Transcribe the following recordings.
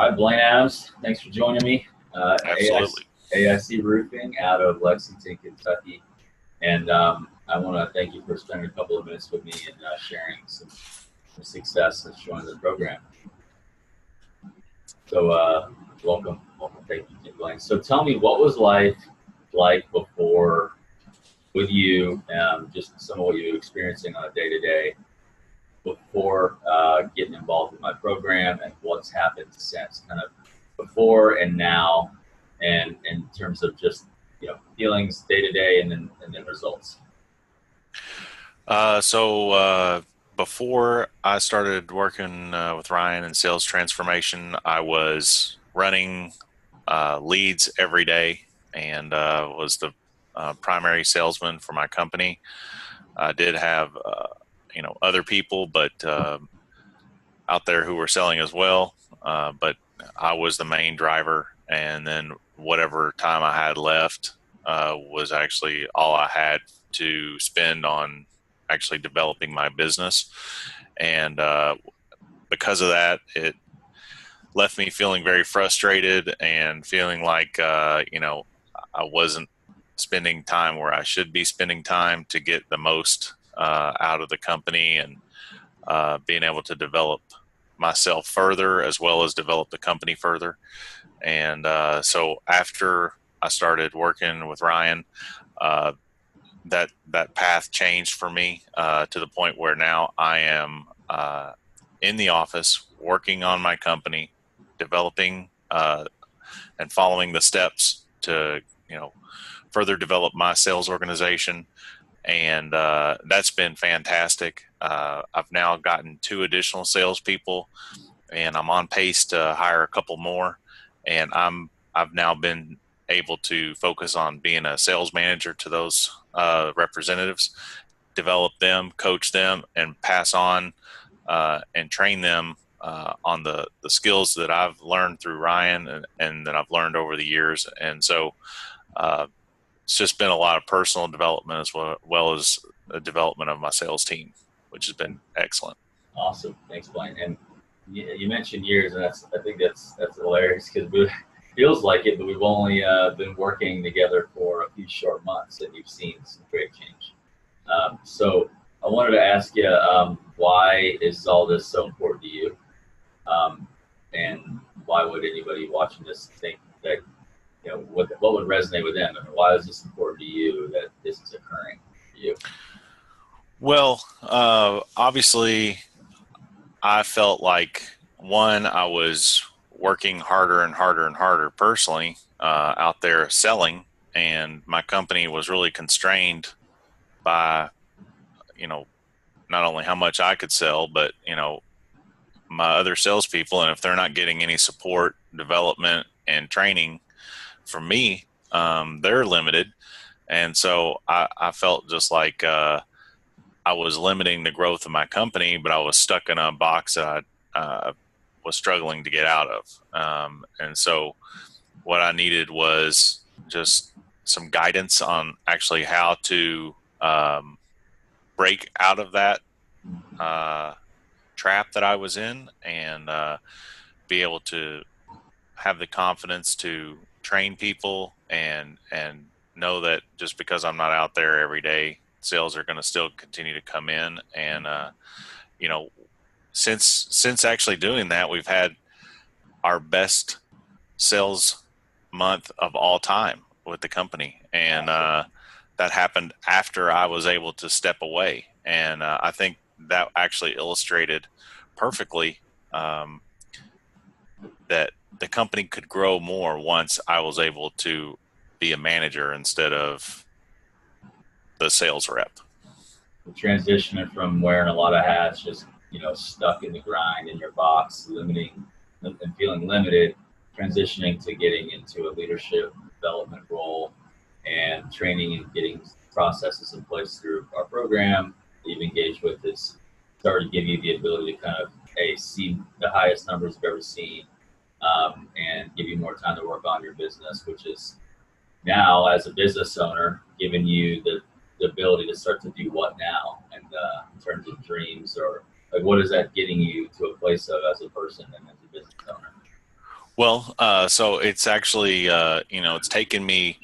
All right, Blaine Adams, thanks for joining me. Absolutely. AIC Roofing out of Lexington, Kentucky. And I want to thank you for spending a couple of minutes with me and sharing some success and showing the program. So welcome. Thank you, Blaine. So tell me, what was life like before with you, just some of what you were experiencing on a day-to-day before getting involved with my program, and what's happened since, kind of before and now, and in terms of just feelings day to day, and then results. Before I started working with Ryan in sales transformation, I was running leads every day and was the primary salesman for my company. I did have other people, but out there who were selling as well. But I was the main driver, and then whatever time I had left was actually all I had to spend on actually developing my business. And because of that, it left me feeling very frustrated and feeling like, I wasn't spending time where I should be spending time to get the most out of the company, and being able to develop myself further as well as develop the company further. And so after I started working with Ryan, that path changed for me to the point where now I am in the office working on my company, developing and following the steps to further develop my sales organization. And that's been fantastic. I've now gotten 2 additional salespeople, and I'm on pace to hire a couple more. And I've now been able to focus on being a sales manager to those representatives, develop them, coach them, and pass on and train them on the skills that I've learned through Ryan and that I've learned over the years. And so it's just been a lot of personal development as well as the development of my sales team, which has been excellent. Awesome. Thanks, Blaine. And you mentioned years, and I think that's hilarious, because it feels like it, but we've only been working together for a few short months, and you've seen some great change. So I wanted to ask you, why is all this so important to you? And why would anybody watching this think that, what would resonate with them? I mean, why is this important to you that this is occurring for you? Well, obviously, I felt like, one, I was working harder and harder and harder personally out there selling, and my company was really constrained by, not only how much I could sell, but, my other salespeople. And if they're not getting any support, development, and training from me, they're limited. And so I felt just like I was limiting the growth of my company, but I was stuck in a box that I was struggling to get out of. And so what I needed was just some guidance on actually how to break out of that trap that I was in, and be able to have the confidence to train people and know that just because I'm not out there every day, sales are going to still continue to come in. And since actually doing that, we've had our best sales month of all time with the company, and that happened after I was able to step away. And I think that actually illustrated perfectly that the company could grow more once I was able to be a manager instead of the sales rep. The transition from wearing a lot of hats, just stuck in the grind in your box, limiting and feeling limited, transitioning to getting into a leadership development role and training and getting processes in place through our program that you've engaged with, has started to give you the ability to kind of see the highest numbers you've ever seen, and give you more time to work on your business, which is now, as a business owner, giving you the ability to start to do what now, and in terms of dreams, or like, what is that getting you to a place of as a person and as a business owner? Well, so it's actually, it's taken me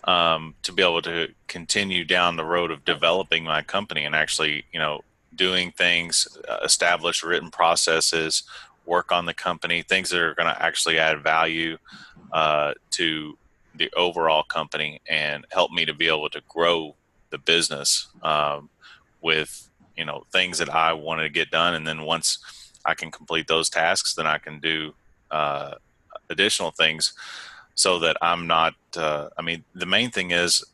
to be able to continue down the road of developing my company and actually, doing things, establish written processes, work on the company, things that are going to actually add value to the overall company and help me to be able to grow the business with, things that I want to get done. And then once I can complete those tasks, then I can do uh, additional things so that I'm not, the main thing is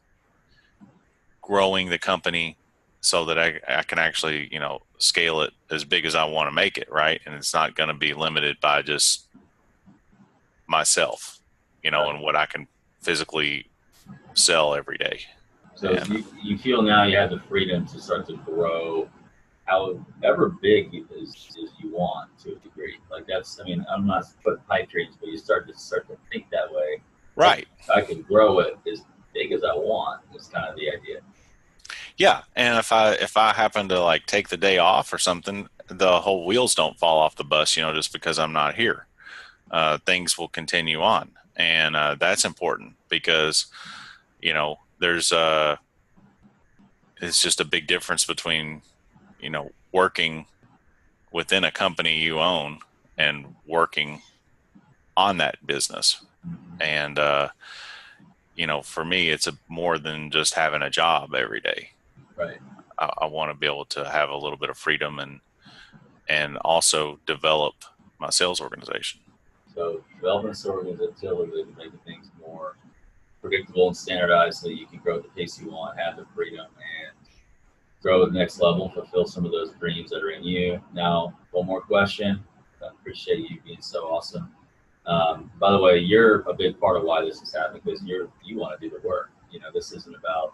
growing the company so that I can actually, scale it as big as I want to make it. Right. And it's not going to be limited by just myself, Right. and what I can physically sell every day. So And you feel now you have the freedom to start to grow however big as you want to a degree. Like that's, I mean, I'm not putting pipe dreams, but you start to think that way. Like right. I can grow it as big as I want. Is kind of the idea. Yeah. And if I happen to like take the day off or something, the whole wheels don't fall off the bus, just because I'm not here. Things will continue on. And that's important because, there's it's just a big difference between, working within a company you own and working on that business. And, for me, it's more than just having a job every day. Right. I want to be able to have a little bit of freedom and also develop my sales organization. So developing a sort of utility to making things more predictable and standardized so that you can grow at the pace you want, have the freedom, and grow at the next level, fulfill some of those dreams that are in you. Now, one more question. I appreciate you being so awesome. By the way, you're a big part of why this is happening because you want to do the work. This isn't about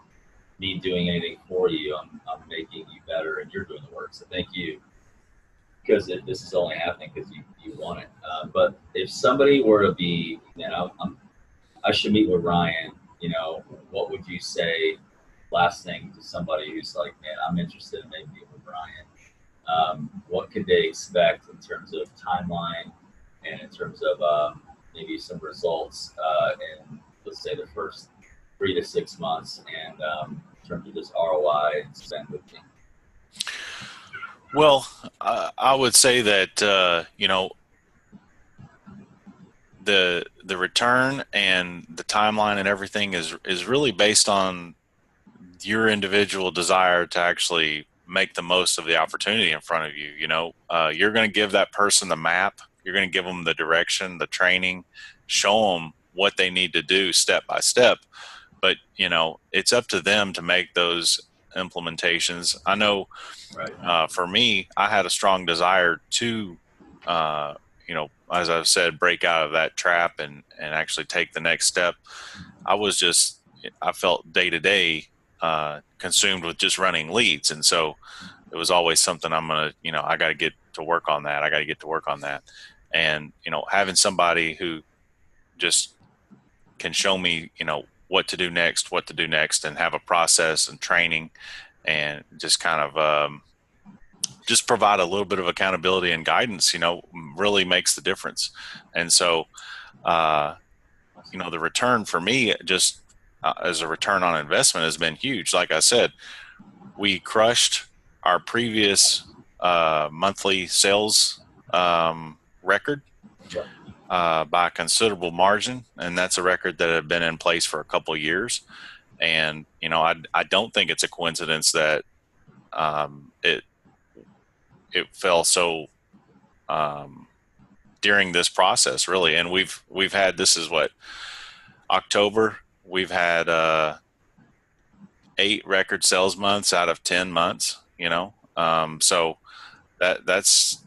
me doing anything for you. I'm making you better, and you're doing the work. So thank you because this is only happening because you want it. But if somebody were to be, I should meet with Ryan. What would you say? Last thing to somebody who's like, man, I'm interested in maybe meeting with Ryan. What could they expect in terms of timeline and in terms of maybe some results in, let's say, the first 3 to 6 months, and in terms of just ROI and spend with me? Well, I would say that, the return and the timeline and everything is really based on your individual desire to actually make the most of the opportunity in front of you. You're going to give that person the map. You're going to give them the direction, the training, show them what they need to do step by step. But, it's up to them to make those implementations. I know Right. for me, I had a strong desire to, as I've said, break out of that trap and actually take the next step. I felt day to day consumed with just running leads. And so it was always something I got to get to work on that. I got to get to work on that. And, having somebody who just can show me, what to do next and have a process and training and just kind of, just provide a little bit of accountability and guidance, really makes the difference. And so, the return for me just as a return on investment has been huge. Like I said, we crushed our previous monthly sales record Yep. by a considerable margin. And that's a record that had been in place for a couple of years. And, I don't think it's a coincidence that it fell so during this process, really. And we've had, this is what, October, we've had 8 record sales months out of 10 months, so that's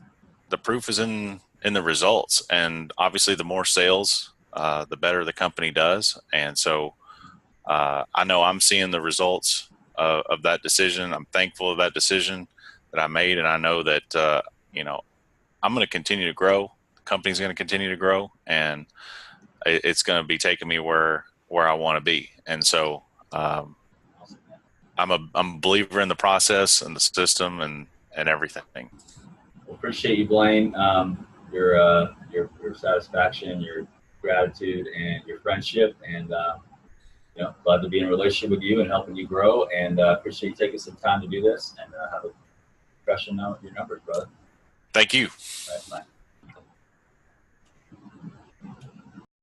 the proof is in the results. And obviously the more sales, the better the company does. And so I know I'm seeing the results of that decision. I'm thankful of that decision that I made. And I know that, I'm going to continue to grow. The company's going to continue to grow, and it's going to be taking me where I want to be. And so I'm a believer in the process and the system and everything. Well, appreciate you, Blaine. your satisfaction, your gratitude, and your friendship. And glad to be in a relationship with you and helping you grow. And appreciate you taking some time to do this. And have a discussion now with your numbers, brother. Thank you.